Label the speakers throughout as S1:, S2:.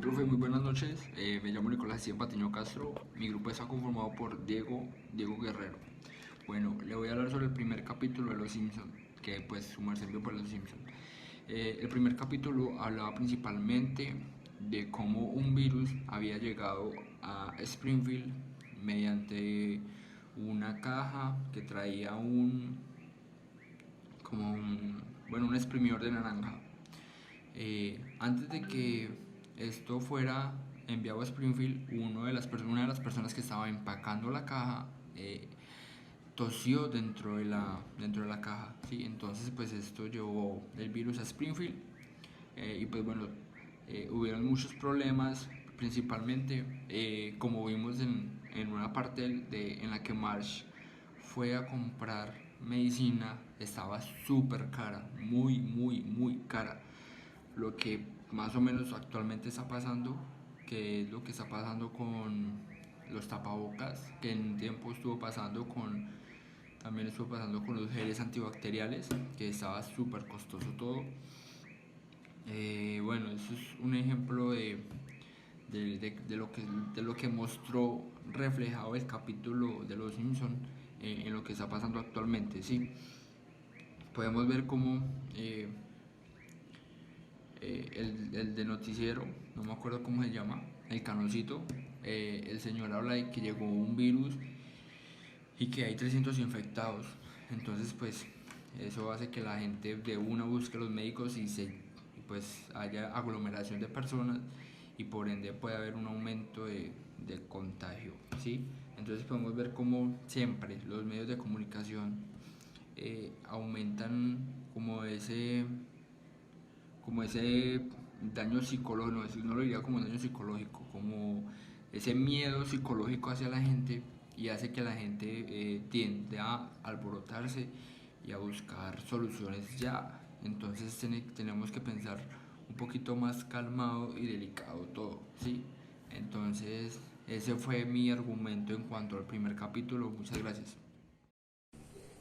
S1: Profe, muy buenas noches. Me llamo Nicolás Esteban Patiño Castro. Mi grupo está conformado por Diego Guerrero. Bueno, le voy a hablar sobre el primer capítulo de Los Simpson, que pues su merced vio por Los Simpson. El primer capítulo hablaba principalmente de cómo un virus había llegado a Springfield mediante una caja que traía un exprimidor de naranja. Antes de que esto fuera enviado a Springfield, una de las personas que estaba empacando la caja tosió dentro de la caja, ¿sí? Entonces pues esto llevó el virus a Springfield y pues bueno, hubieron muchos problemas, principalmente como vimos en una parte en la que Marge fue a comprar medicina. Estaba súper cara, muy cara, lo que más o menos actualmente está pasando, que es lo que está pasando con los tapabocas, que en un tiempo también estuvo pasando con los geles antibacteriales, que estaba súper costoso todo. Bueno, eso es un ejemplo de lo que mostró reflejado el capítulo de Los Simpson en lo que está pasando actualmente, ¿sí? Podemos ver cómo el de noticiero, no me acuerdo cómo se llama, el Canoncito, el señor habla de que llegó un virus y que hay 300 infectados. Entonces pues eso hace que la gente de una busque a los médicos y pues haya aglomeración de personas y por ende puede haber un aumento de contagio, ¿sí? Entonces podemos ver cómo siempre los medios de comunicación aumentan como ese daño psicológico, no lo diría como daño psicológico, como ese miedo psicológico hacia la gente, y hace que la gente tiende a alborotarse y a buscar soluciones ya. Entonces tenemos que pensar un poquito más calmado y delicado todo, ¿sí? Entonces ese fue mi argumento en cuanto al primer capítulo. Muchas gracias.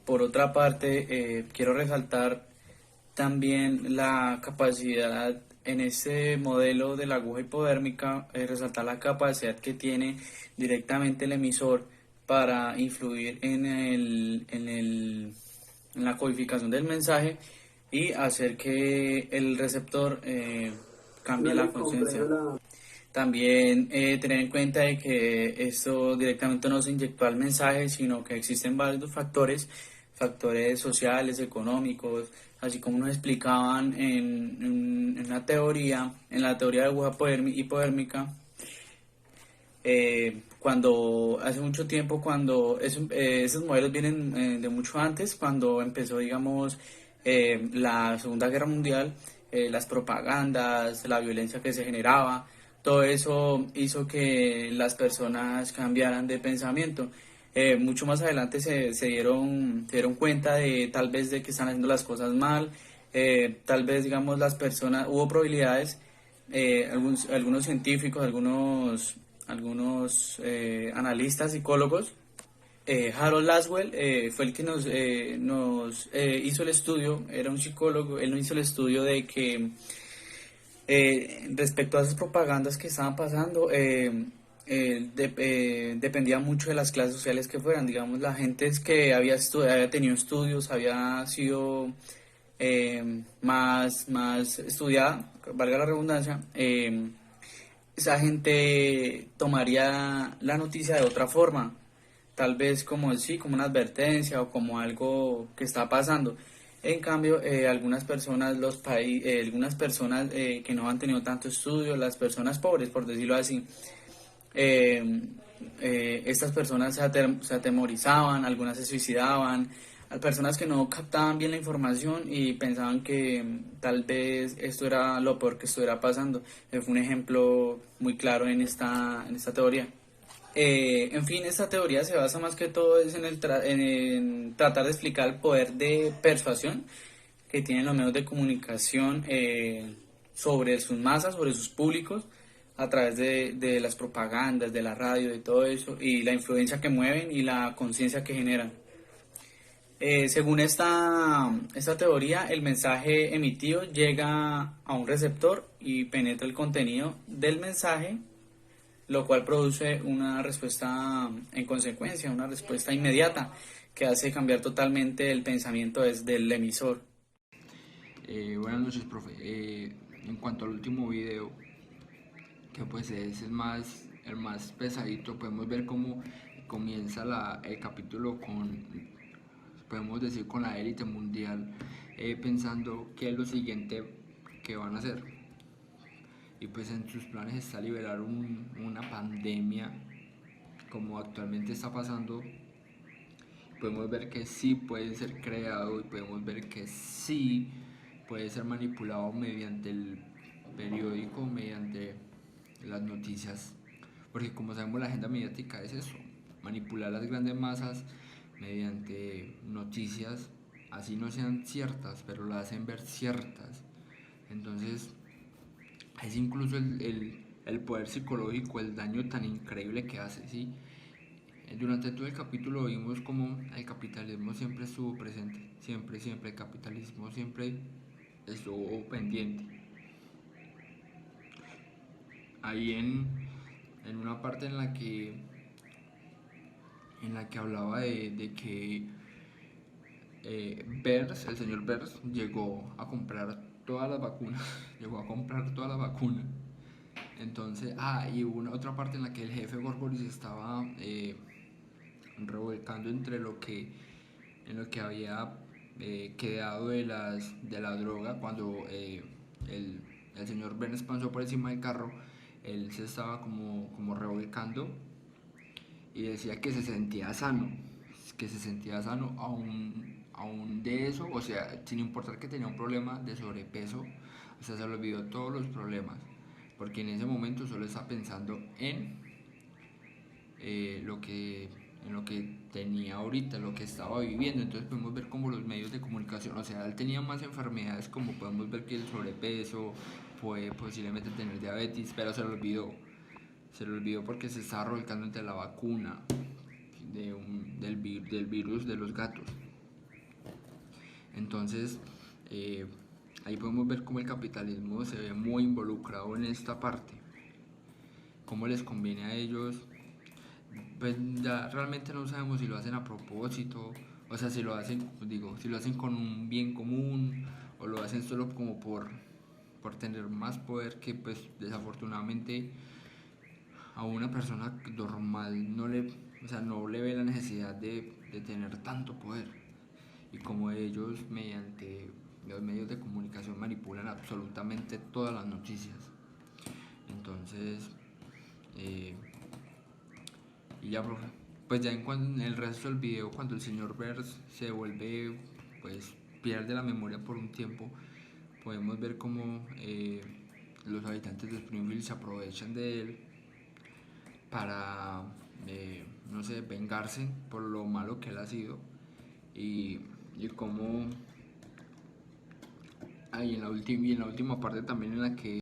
S2: Por otra parte, quiero resaltar también la capacidad en este modelo de la aguja hipodérmica, resaltar la capacidad que tiene directamente el emisor para influir en la codificación del mensaje y hacer que el receptor cambie la conciencia. También tener en cuenta de que esto directamente no se inyectó al mensaje, sino que existen varios factores sociales, económicos, así como nos explicaban en la teoría de aguja hipodérmica. Cuando hace mucho tiempo, cuando esos modelos vienen de mucho antes, cuando empezó, digamos, la Segunda Guerra Mundial, las propagandas, la violencia que se generaba, todo eso hizo que las personas cambiaran de pensamiento. Mucho más adelante se dieron cuenta de tal vez de que están haciendo las cosas mal, tal vez digamos las personas, hubo probabilidades, algunos científicos, algunos analistas, psicólogos. Harold Laswell fue el que nos hizo el estudio, era un psicólogo, él nos hizo el estudio de que respecto a esas propagandas que estaban pasando, dependía mucho de las clases sociales que fueran. Digamos, la gente es que había tenido estudios, había sido más estudiada, valga la redundancia, esa gente tomaría la noticia de otra forma, tal vez como sí, como una advertencia o como algo que está pasando. En cambio, algunas personas que no han tenido tanto estudio, las personas pobres, por decirlo así, eh, estas personas se atemorizaban, algunas se suicidaban, a personas que no captaban bien la información y pensaban que tal vez esto era lo peor que estuviera pasando. Fue un ejemplo muy claro en esta teoría. En fin, esta teoría se basa más que todo es en tratar de explicar el poder de persuasión que tienen los medios de comunicación sobre sus masas, sobre sus públicos, a través de las propagandas, de la radio, de todo eso, y la influencia que mueven y la conciencia que generan. Según esta teoría, el mensaje emitido llega a un receptor y penetra el contenido del mensaje, lo cual produce una respuesta en consecuencia, una respuesta inmediata que hace cambiar totalmente el pensamiento desde el emisor.
S1: Buenas noches, profe. En cuanto al último video, que pues es el más pesadito, podemos ver cómo comienza el capítulo con, podemos decir, con la élite mundial, pensando qué es lo siguiente que van a hacer. Y pues en sus planes está liberar una pandemia como actualmente está pasando. Podemos ver que sí puede ser creado y podemos ver que sí puede ser manipulado mediante el periódico, mediante las noticias, porque como sabemos la agenda mediática es eso, manipular las grandes masas mediante noticias, así no sean ciertas, pero las hacen ver ciertas. Entonces es incluso el poder psicológico, el daño tan increíble que hace, ¿sí? Durante todo el capítulo vimos como el capitalismo siempre estuvo presente, siempre el capitalismo siempre estuvo pendiente. Ahí en una parte en la que hablaba de que el señor Bers llegó a comprar todas las vacunas, llegó a comprar todas las vacunas. Entonces, y hubo una otra parte en la que el jefe Gorgory se estaba revolcando en lo que había quedado de la droga cuando el señor Burns pasó por encima del carro. Él se estaba como revolcando y decía que se sentía sano, aún de eso, o sea, sin importar que tenía un problema de sobrepeso, o sea, se le olvidó todos los problemas, porque en ese momento solo está pensando eh, lo que, en lo que tenía ahorita, lo que estaba viviendo. Entonces podemos ver como los medios de comunicación, o sea, él tenía más enfermedades, como podemos ver que el sobrepeso, puede posiblemente tener diabetes, pero se le olvidó porque se estaba revolcando entre la vacuna del virus de los gatos. Entonces, ahí podemos ver cómo el capitalismo se ve muy involucrado en esta parte, cómo les conviene a ellos. Pues ya realmente no sabemos si lo hacen a propósito, o sea, si lo hacen, digo, si lo hacen con un bien común o lo hacen solo como por tener más poder, que pues desafortunadamente a una persona normal no le ve la necesidad de tener tanto poder. Y como ellos mediante los medios de comunicación manipulan absolutamente todas las noticias. Entonces, eh, y ya, profe. Pues ya en el resto del video, cuando el señor Bers se vuelve, pues pierde la memoria por un tiempo, podemos ver cómo los habitantes de Springfield se aprovechan de él para, no sé, vengarse por lo malo que él ha sido y, y cómo, y en la última parte también en la que